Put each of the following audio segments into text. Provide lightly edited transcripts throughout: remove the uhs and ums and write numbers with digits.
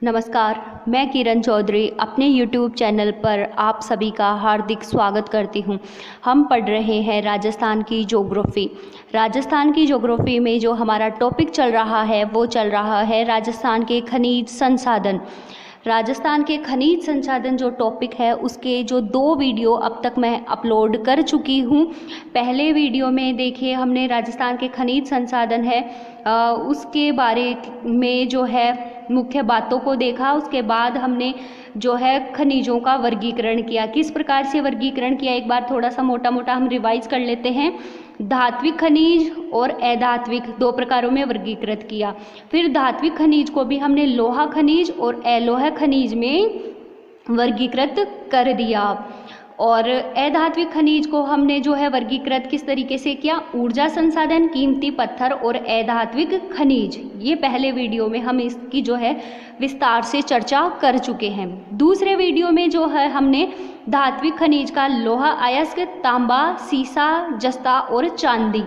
नमस्कार, मैं किरण चौधरी अपने YouTube चैनल पर आप सभी का हार्दिक स्वागत करती हूं। हम पढ़ रहे हैं राजस्थान की ज्योग्राफी। राजस्थान की ज्योग्राफी में जो हमारा टॉपिक चल रहा है वो चल रहा है राजस्थान के खनिज संसाधन। राजस्थान के खनिज संसाधन जो टॉपिक है उसके जो 2 वीडियो अब तक मैं अपलोड कर चुकी हूँ। पहले वीडियो में देखिए हमने राजस्थान के खनिज संसाधन है उसके बारे में जो है मुख्य बातों को देखा। उसके बाद हमने जो है खनिजों का वर्गीकरण किया। किस प्रकार से वर्गीकरण किया, एक बार थोड़ा सा मोटा मोटा हम रिवाइज कर लेते हैं। धात्विक खनिज और अधात्विक 2 प्रकारों में वर्गीकृत किया। फिर धात्विक खनिज को भी हमने लोहा खनिज और अलोह खनिज में वर्गीकृत कर दिया। और अधात्विक खनिज को हमने जो है वर्गीकृत किस तरीके से किया, ऊर्जा संसाधन, कीमती पत्थर और अधात्विक खनिज। ये पहले वीडियो में हम इसकी जो है विस्तार से चर्चा कर चुके हैं। दूसरे वीडियो में जो है हमने धात्विक खनिज का लोहा, अयस्क, तांबा, सीसा, जस्ता और चांदी,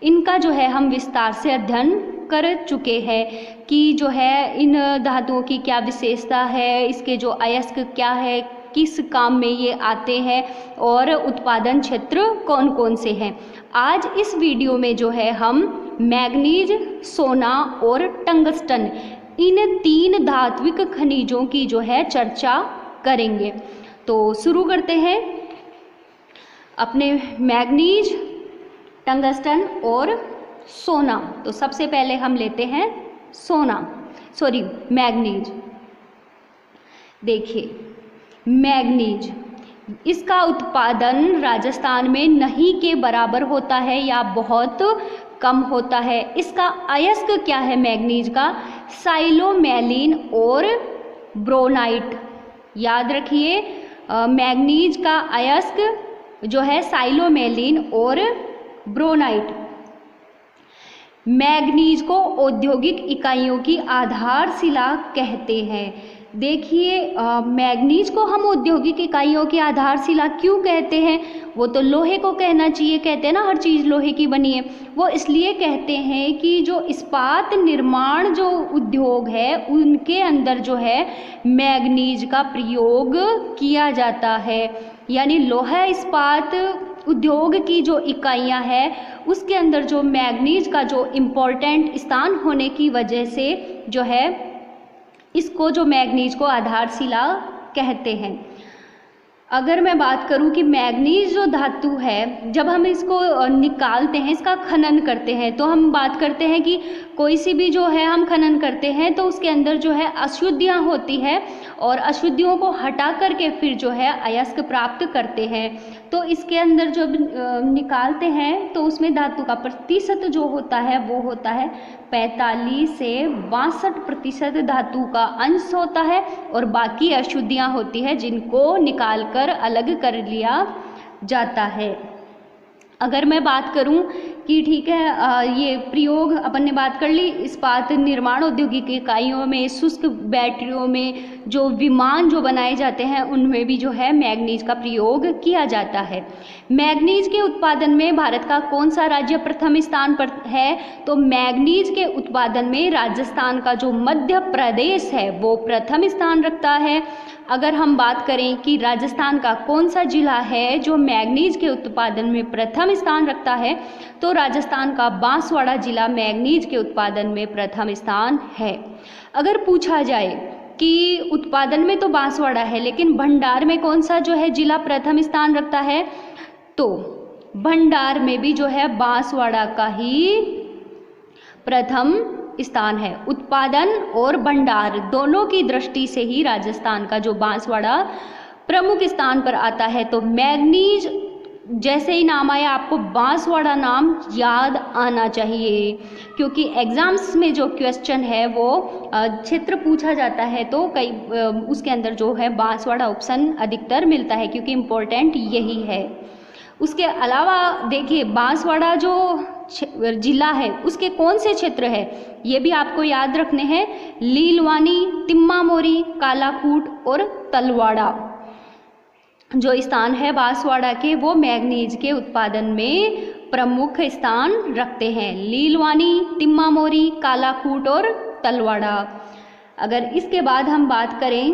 इनका जो है हम विस्तार से अध्ययन कर चुके हैं कि जो है इन धातुओं की क्या विशेषता है, इसके जो अयस्क क्या है, किस काम में ये आते हैं और उत्पादन क्षेत्र कौन कौन से हैं। आज इस वीडियो में जो है हम मैग्नीज, सोना और टंगस्टन, इन 3 धात्विक खनिजों की जो है चर्चा करेंगे। तो शुरू करते हैं अपने मैग्नीज, टंगस्टन और सोना। तो सबसे पहले हम लेते हैं मैग्नीज। देखिए मैग्नीज, इसका उत्पादन राजस्थान में नहीं के बराबर होता है या बहुत कम होता है। इसका अयस्क क्या है मैग्नीज का, साइलोमेलिन और ब्रोनाइट। याद रखिए मैग्नीज का अयस्क जो है साइलोमेलिन और ब्रोनाइट। मैग्नीज को औद्योगिक इकाइयों की आधारशिला कहते हैं। देखिए मैग्नीज को हम औद्योगिक इकाइयों की आधारशिला क्यों कहते हैं, वो तो लोहे को कहना चाहिए, कहते हैं ना हर चीज़ लोहे की बनी है। वो इसलिए कहते हैं कि जो इस्पात निर्माण जो उद्योग है उनके अंदर जो है मैग्नीज का प्रयोग किया जाता है। यानी लोहा इस्पात उद्योग की जो इकाइयां हैं उसके अंदर जो मैग्नीज का जो इम्पोर्टेंट स्थान होने की वजह से जो है इसको जो मैग्नीज को आधारशिला कहते हैं। अगर मैं बात करूं कि मैग्नीज जो धातु है जब हम इसको निकालते हैं, इसका खनन करते हैं, तो हम बात करते हैं कि कोई सी भी जो है हम खनन करते हैं तो उसके अंदर जो है अशुद्धियां होती है और अशुद्धियों को हटा करके फिर जो है अयस्क प्राप्त करते हैं। तो इसके अंदर जो निकालते हैं तो उसमें धातु का प्रतिशत जो होता है वो होता है 45 से 62% धातु का अंश होता है और बाकी अशुद्धियां होती है जिनको निकालकर अलग कर लिया जाता है। अगर मैं बात करूं कि ठीक है ये प्रयोग अपन ने बात कर ली, इस्पात निर्माण औद्योगिक इकाइयों में, शुष्क बैटरियों में, जो विमान जो बनाए जाते हैं उनमें भी जो है मैग्नीज का प्रयोग किया जाता है। मैग्नीज के उत्पादन में भारत का कौन सा राज्य प्रथम स्थान पर है, तो मैग्नीज के उत्पादन में राजस्थान का जो मध्य प्रदेश है वो प्रथम स्थान रखता है। अगर हम बात करें कि राजस्थान का कौन सा जिला है जो मैग्नीज के उत्पादन में प्रथम स्थान रखता है, तो राजस्थान का बांसवाड़ा जिला मैग्नीज के उत्पादन में प्रथम स्थान है। अगर पूछा जाए कि उत्पादन में तो बांसवाड़ा है लेकिन भंडार में कौन सा जो है जिला प्रथम स्थान रखता है, तो भंडार में भी जो है बांसवाड़ा का ही प्रथम स्थान है। उत्पादन और भंडार दोनों की दृष्टि से ही राजस्थान का जो बांसवाड़ा प्रमुख स्थान पर आता है। तो मैग्नीज जैसे ही नाम आया आपको बांसवाड़ा नाम याद आना चाहिए, क्योंकि एग्जाम्स में जो क्वेश्चन है वो क्षेत्र पूछा जाता है तो कई उसके अंदर जो है बांसवाड़ा ऑप्शन अधिकतर मिलता है क्योंकि इम्पोर्टेंट यही है। उसके अलावा देखिए बांसवाड़ा जो जिला है उसके कौन से क्षेत्र है ये भी आपको याद रखने हैं, लीलवानी, तिम्मा मोरी, कालाकूट और तलवाड़ा जो स्थान है बांसवाड़ा के वो मैग्नीज के उत्पादन में प्रमुख स्थान रखते हैं। लीलवानी, तिम्मा मोरी, कालाकूट और तलवाड़ा। अगर इसके बाद हम बात करें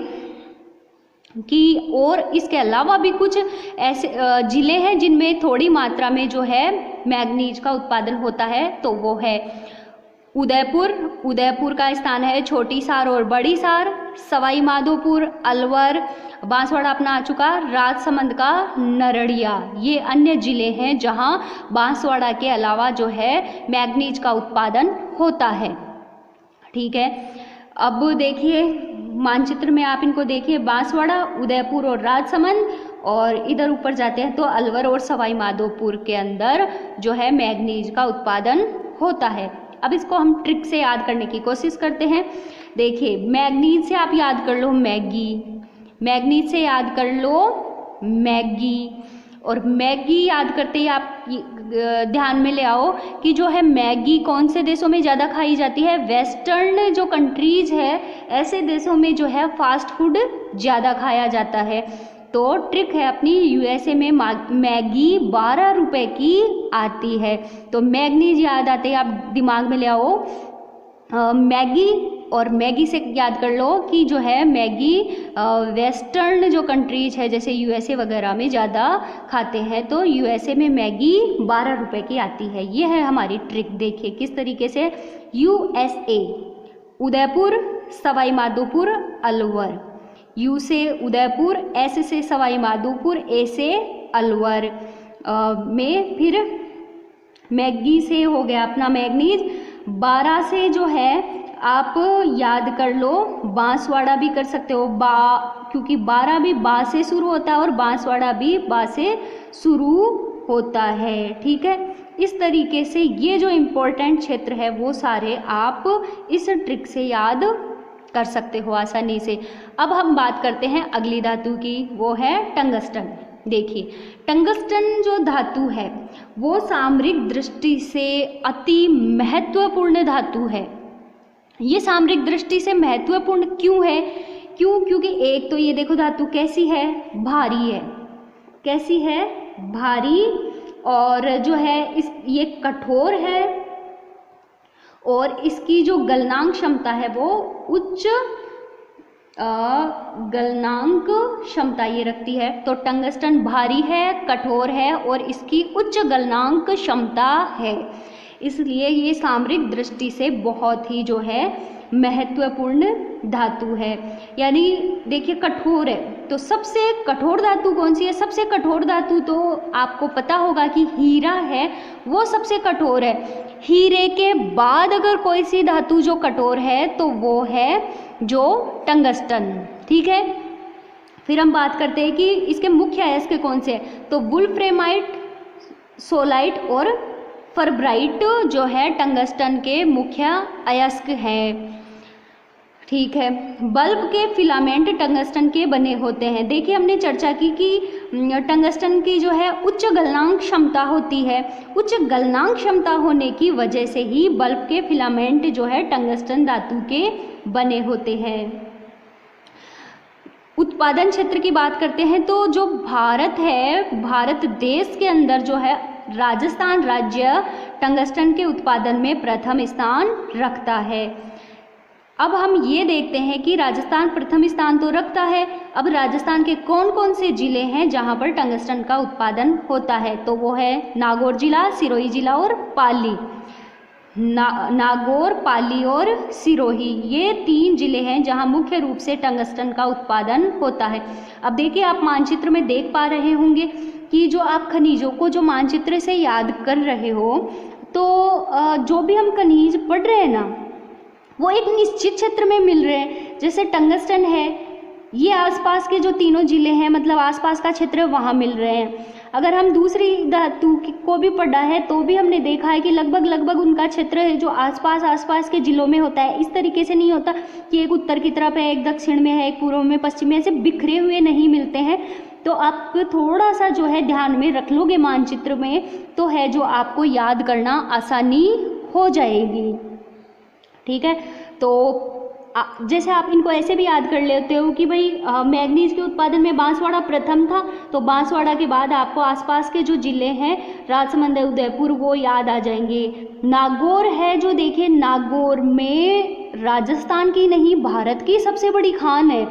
कि और इसके अलावा भी कुछ ऐसे ज़िले हैं जिनमें थोड़ी मात्रा में जो है मैग्नीज का उत्पादन होता है, तो वो है उदयपुर, उदयपुर का स्थान है छोटी सार और बड़ी सार, सवाई माधोपुर, अलवर, बांसवाड़ा अपना आ चुका, राजसमंद का नरड़िया, ये अन्य ज़िले हैं जहां बांसवाड़ा के अलावा जो है मैग्नीज का उत्पादन होता है। ठीक है, अब देखिए मानचित्र में आप इनको देखिए, बांसवाड़ा, उदयपुर और राजसमंद, और इधर ऊपर जाते हैं तो अलवर और सवाई माधोपुर के अंदर जो है मैग्नीज का उत्पादन होता है। अब इसको हम ट्रिक से याद करने की कोशिश करते हैं। देखिए मैग्नीज से आप याद कर लो मैगी, मैग्नीज से याद कर लो मैगी, और मैगी याद करते ही आप ध्यान में ले आओ कि जो है मैगी कौन से देशों में ज़्यादा खाई जाती है, वेस्टर्न जो कंट्रीज़ है ऐसे देशों में जो है फास्ट फूड ज़्यादा खाया जाता है। तो ट्रिक है अपनी, यूएसए में मैगी 12 रुपए की आती है। तो मैग्नीज याद आते ही आप दिमाग में ले आओ मैगी, और मैगी से याद कर लो कि जो है मैगी वेस्टर्न जो कंट्रीज है जैसे यूएसए वगैरह में ज़्यादा खाते हैं, तो यूएसए में मैगी 12 रुपए की आती है। ये है हमारी ट्रिक। देखिए किस तरीके से, यूएसए उदयपुर, सवाई माधोपुर, अलवर, यू से उदयपुर, एस से सवाई माधोपुर, ए से अलवर में, फिर मैगी से हो गया अपना मैग्नीज, 12 से जो है आप याद कर लो बांसवाड़ा भी कर सकते हो, क्योंकि 12 भी बा से शुरू होता है और बांसवाड़ा भी बा से शुरू होता है। ठीक है, इस तरीके से ये जो इम्पोर्टेंट क्षेत्र है वो सारे आप इस ट्रिक से याद कर सकते हो आसानी से। अब हम बात करते हैं अगली धातु की, वो है टंगस्टन। देखिए टंगस्टन जो धातु है वो सामरिक दृष्टि से अति महत्वपूर्ण धातु है। ये सामरिक दृष्टि से महत्वपूर्ण क्यों है? क्योंकि एक तो ये देखो धातु कैसी है, भारी है, कैसी है, भारी, और जो है ये कठोर है, और इसकी जो गलनांक क्षमता है वो उच्च गलनांक क्षमता ये रखती है। तो टंगस्टन भारी है, कठोर है और इसकी उच्च गलनांक क्षमता है, इसलिए ये सामरिक दृष्टि से बहुत ही जो है महत्वपूर्ण धातु है। यानी देखिए कठोर है, तो सबसे कठोर धातु कौन सी है? सबसे कठोर धातु तो आपको पता होगा कि हीरा है, वो सबसे कठोर है। हीरे के बाद अगर कोई सी धातु जो कठोर है तो वो है जो टंगस्टन। ठीक है, फिर हम बात करते हैं कि इसके मुख्य अयस्क कौन से हैं, तो वुल्फ्रेमाइट, सोलाइट और फरब्राइट जो है टंगस्टन के मुख्य अयस्क हैं। ठीक है, बल्ब के फिलामेंट टंगस्टन के बने होते हैं। देखिए हमने चर्चा की कि टंगस्टन की जो है उच्च गलनांक क्षमता होती है, उच्च गलनांक क्षमता होने की वजह से ही बल्ब के फिलामेंट जो है टंगस्टन धातु के बने होते हैं। उत्पादन क्षेत्र की बात करते हैं तो जो भारत है, भारत देश के अंदर जो है राजस्थान राज्य टंगस्टन के उत्पादन में प्रथम स्थान रखता है। अब हम ये देखते हैं कि राजस्थान प्रथम स्थान तो रखता है, अब राजस्थान के कौन कौन से ज़िले हैं जहाँ पर टंगस्टन का उत्पादन होता है, तो वो है नागौर जिला, सिरोही जिला और पाली। नागौर, पाली और सिरोही, ये 3 ज़िले हैं जहाँ मुख्य रूप से टंगस्टन का उत्पादन होता है। अब देखिए आप मानचित्र में देख पा रहे होंगे कि जो आप खनिजों को जो मानचित्र से याद कर रहे हो, तो जो भी हम खनिज पढ़ रहे हैं ना वो एक निश्चित क्षेत्र में मिल रहे हैं। जैसे टंगस्टन है, ये आसपास के जो तीनों ज़िले हैं, मतलब आसपास का क्षेत्र वहाँ मिल रहे हैं। अगर हम दूसरी धातु को भी पढ़ा है तो भी हमने देखा है कि लगभग उनका क्षेत्र है जो आसपास के ज़िलों में होता है। इस तरीके से नहीं होता कि एक उत्तर की तरफ है, एक दक्षिण में है, एक पूर्व में, पश्चिम में, ऐसे बिखरे हुए नहीं मिलते हैं। तो आप थोड़ा सा जो है ध्यान में रख लोगे मानचित्र में, तो है जो आपको याद करना आसानी हो जाएगी। ठीक है, तो जैसे आप इनको ऐसे भी याद कर लेते हो कि भाई मैग्नीज के उत्पादन में बांसवाड़ा प्रथम था, तो बांसवाड़ा के बाद आपको आसपास के जो जिले हैं राजसमंद, उदयपुर, वो याद आ जाएंगे। नागौर है जो, देखिए नागौर में राजस्थान की नहीं भारत की सबसे बड़ी खान है,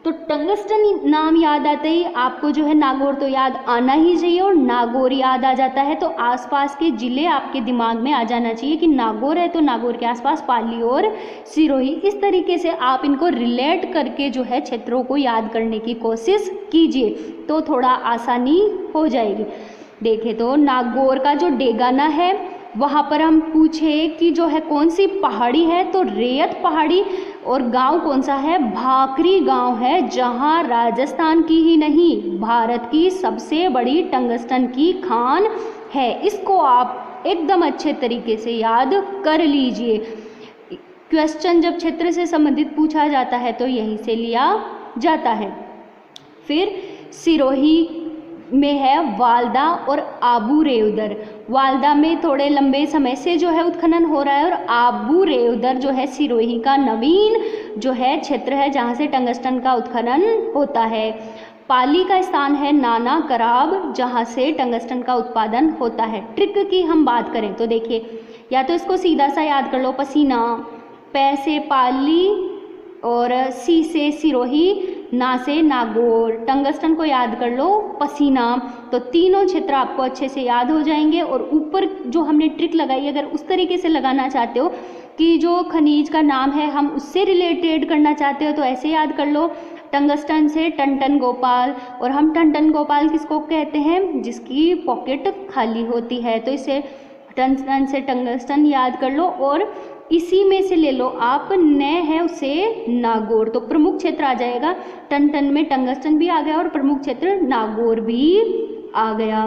तो टंगस्टन नाम याद आते ही आपको जो है नागौर तो याद आना ही चाहिए, और नागौर याद आ जाता है तो आसपास के ज़िले आपके दिमाग में आ जाना चाहिए कि नागौर है तो नागौर के आसपास पाली और सिरोही। इस तरीके से आप इनको रिलेट करके जो है क्षेत्रों को याद करने की कोशिश कीजिए तो थोड़ा आसानी हो जाएगी। देखें तो नागौर का जो डेगाना है वहाँ पर हम पूछे कि जो है कौन सी पहाड़ी है, तो रेयत पहाड़ी, और गांव कौन सा है, भाकरी गांव है, जहां राजस्थान की ही नहीं भारत की सबसे बड़ी टंगस्टन की खान है। इसको आप एकदम अच्छे तरीके से याद कर लीजिए। क्वेश्चन जब क्षेत्र से संबंधित पूछा जाता है तो यहीं से लिया जाता है। फिर सिरोही में है वाल्दा और आबू रेउदर। वाल्दा में थोड़े लंबे समय से जो है उत्खनन हो रहा है, और आबू रेउदर जो है सिरोही का नवीन जो है क्षेत्र है जहाँ से टंगस्टन का उत्खनन होता है। पाली का स्थान है नाना कराब, जहाँ से टंगस्टन का उत्पादन होता है। ट्रिक की हम बात करें तो देखिए, या तो इसको सीधा सा याद कर लो, पसीना, पै से पाली और सी से सिरोही, ना से नागौर। टंगस्टन को याद कर लो, पसीना, तो तीनों क्षेत्र आपको अच्छे से याद हो जाएंगे। और ऊपर जो हमने ट्रिक लगाई, अगर उस तरीके से लगाना चाहते हो कि जो खनिज का नाम है हम उससे रिलेटेड करना चाहते हो तो ऐसे याद कर लो, टंगस्टन से टनटन गोपाल। और हम टनटन गोपाल किसको कहते हैं, जिसकी पॉकेट खाली होती है, तो इसे टनटन से टंगस्टन याद कर लो। और इसी में से ले लो आप, न है उसे नागौर, तो प्रमुख क्षेत्र आ जाएगा। टनटन में टंगस्टन भी आ गया और प्रमुख क्षेत्र नागौर भी आ गया।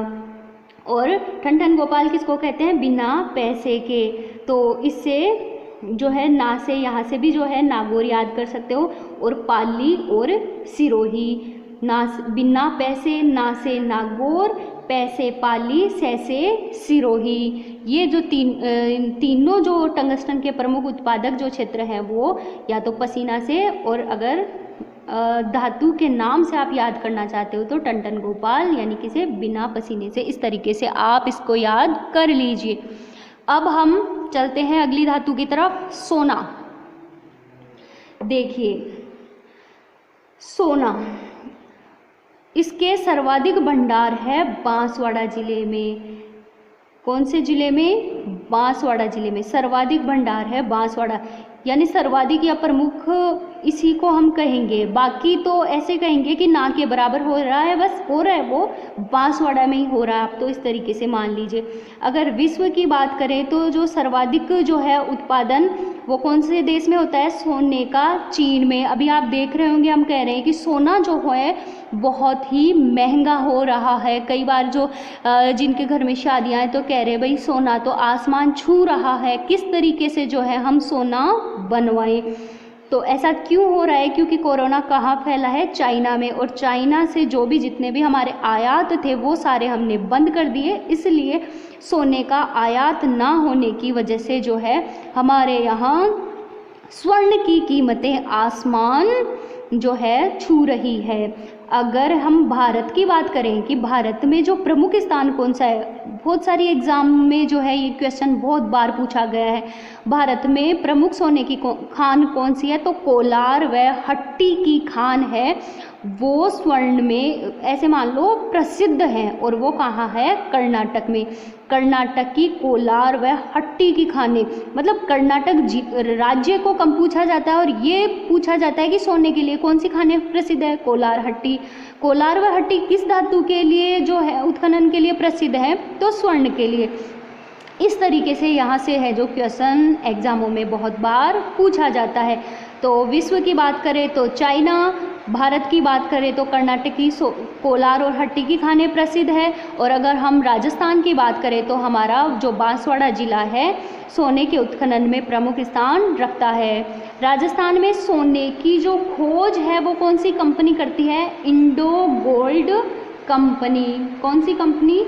और टनटन गोपाल किसको कहते हैं, बिना पैसे के, तो इससे जो है ना से यहाँ से भी जो है नागौर याद कर सकते हो। और पाली और सिरोही, ना बिना पैसे, ना से नागौर, पैसे पाली, से सिरोही, ये जो तीनों जो टंगस्टन के प्रमुख उत्पादक जो क्षेत्र हैं वो या तो पसीना से, और अगर धातु के नाम से आप याद करना चाहते हो तो टनटन गोपाल, यानी कि से बिना पसीने से। इस तरीके से आप इसको याद कर लीजिए। अब हम चलते हैं अगली धातु की तरफ, सोना। देखिए सोना, इसके सर्वाधिक भंडार है बांसवाड़ा जिले में। कौन से जिले में, बांसवाड़ा जिले में सर्वाधिक भंडार है बांसवाड़ा, यानी सर्वाधिक या प्रमुख इसी को हम कहेंगे। बाकी तो ऐसे कहेंगे कि ना के बराबर हो रहा है, बस हो रहा है वो बांसवाड़ा में ही हो रहा है, आप तो इस तरीके से मान लीजिए। अगर विश्व की बात करें तो जो सर्वाधिक जो है उत्पादन वो कौन से देश में होता है, सोने का चीन में। अभी आप देख रहे होंगे हम कह रहे हैं कि सोना जो है बहुत ही महंगा हो रहा है। कई बार जो जिनके घर में शादियां हैं तो कह रहे हैं भाई सोना तो आसमान छू रहा है, किस तरीके से जो है हम सोना बनवाएं। तो ऐसा क्यों हो रहा है, क्योंकि कोरोना कहाँ फैला है, चाइना में, और चाइना से जो भी जितने भी हमारे आयात थे वो सारे हमने बंद कर दिए। इसलिए सोने का आयात ना होने की वजह से जो है हमारे यहाँ स्वर्ण की कीमतें आसमान जो है छू रही है। अगर हम भारत की बात करें कि भारत में जो प्रमुख स्थान कौन सा है, बहुत सारी एग्जाम में जो है ये क्वेश्चन बहुत बार पूछा गया है। भारत में प्रमुख सोने की खान कौन सी है, तो कोलार व हट्टी की खान है, वो स्वर्ण में ऐसे मान लो प्रसिद्ध है। और वो कहाँ है, कर्नाटक में। कर्नाटक की कोलार व हट्टी की खानें, मतलब कर्नाटक राज्य को कम पूछा जाता है और ये पूछा जाता है कि सोने के लिए कौन सी खानें प्रसिद्ध है, कोलार हट्टी। कोलार व हट्टी किस धातु के लिए जो है उत्खनन के लिए प्रसिद्ध है, तो स्वर्ण के लिए। इस तरीके से यहाँ से है जो क्वेश्चन एग्जामों में बहुत बार पूछा जाता है। तो विश्व की बात करें तो चाइना, भारत की बात करें तो कर्नाटक की कोलार और हट्टी की खानें प्रसिद्ध है। और अगर हम राजस्थान की बात करें तो हमारा जो बांसवाड़ा जिला है सोने के उत्खनन में प्रमुख स्थान रखता है। राजस्थान में सोने की जो खोज है वो कौन सी कंपनी करती है, इंडो गोल्ड कंपनी। कौन सी कंपनी,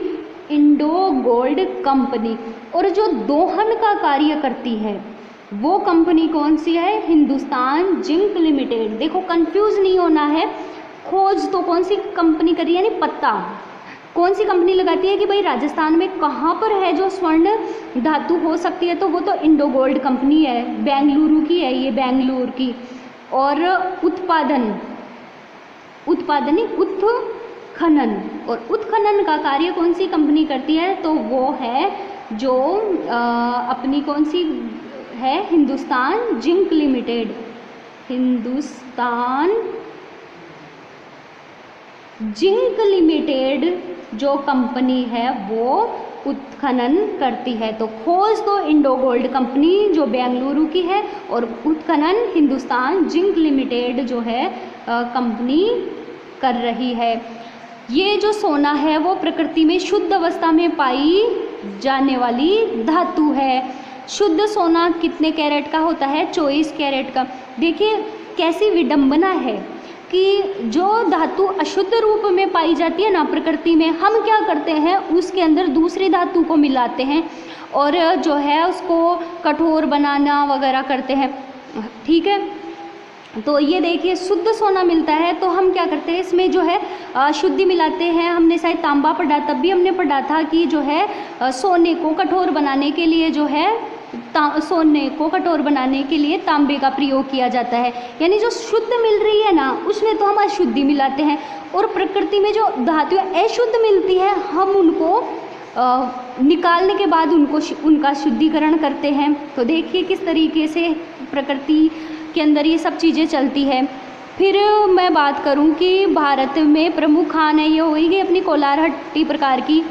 इंडो गोल्ड कंपनी। और जो दोहन का कार्य करती है वो कंपनी कौन सी है? Hindustan zinc limited. देखो कंफ्यूज नहीं होना है, खोज तो कौन सी कंपनी करी, यानी पता कौन सी कंपनी लगाती है कि भाई राजस्थान में कहाँ पर है जो स्वर्ण धातु हो सकती है, तो वो तो इंडो गोल्ड कंपनी है, बेंगलुरु की है ये, बेंगलुरु की। और उत्पादन नहीं, उत्खनन, और उत्खनन का कार्य कौन सी कंपनी करती है? तो वो है जो अपनी कौन सी है? Hindustan zinc limited. Hindustan zinc limited जो कंपनी है वो उत्खनन करती है। तो खोज तो इंडो गोल्ड कंपनी जो बेंगलुरु की है, और उत्खनन हिंदुस्तान जिंक लिमिटेड जो है कंपनी कर रही है। ये जो सोना है वो प्रकृति में शुद्ध अवस्था में पाई जाने वाली धातु है। शुद्ध सोना कितने कैरेट का होता है? 24 कैरेट का। देखिए कैसी विडंबना है कि जो धातु अशुद्ध रूप में पाई जाती है ना प्रकृति में, हम क्या करते हैं उसके अंदर दूसरी धातु को मिलाते हैं और जो है उसको कठोर बनाना वगैरह करते हैं, ठीक है। तो ये देखिए शुद्ध सोना मिलता है तो हम क्या करते हैं इसमें जो है शुद्धि मिलाते हैं। हमने शायद तांबा पढ़ा, तब भी हमने पढ़ा था कि जो है सोने को कठोर बनाने के लिए जो है सोने को कठोर बनाने के लिए तांबे का प्रयोग किया जाता है। यानी जो शुद्ध मिल रही है ना उसमें तो हम अशुद्धि मिलाते हैं, और प्रकृति में जो धातुएं अशुद्ध मिलती है हम उनको निकालने के बाद उनका शुद्धिकरण करते हैं। तो देखिए किस तरीके से प्रकृति के अंदर ये सब चीज़ें चलती है। फिर मैं बात करूं कि भारत में प्रमुख खान है, ये होगी अपनी कोलार हट्टी प्रकार की।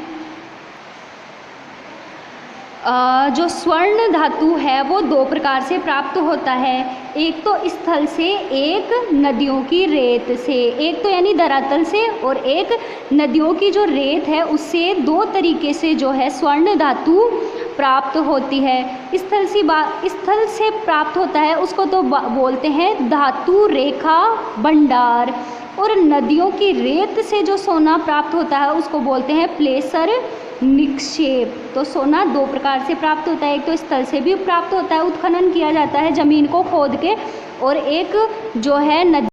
जो स्वर्ण धातु है वो दो प्रकार से प्राप्त होता है, एक तो स्थल से, एक नदियों की रेत से। एक तो यानी धरातल से और एक नदियों की जो रेत है उससे, दो तरीके से जो है स्वर्ण धातु प्राप्त होती है। स्थल से प्राप्त होता है उसको तो बोलते हैं धातु रेखा भंडार, और नदियों की रेत से जो सोना प्राप्त होता है उसको बोलते हैं प्लेसर निक्षेप। तो सोना दो प्रकार से प्राप्त होता है, एक तो स्थल से भी प्राप्त होता है, उत्खनन किया जाता है जमीन को खोद के, और एक जो है नदी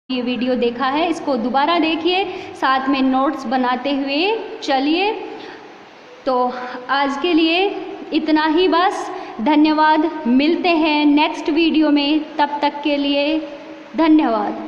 ये वीडियो देखा है इसको दोबारा देखिए, साथ में नोट्स बनाते हुए चलिए। तो आज के लिए इतना ही बस, धन्यवाद। मिलते हैं नेक्स्ट वीडियो में, तब तक के लिए धन्यवाद।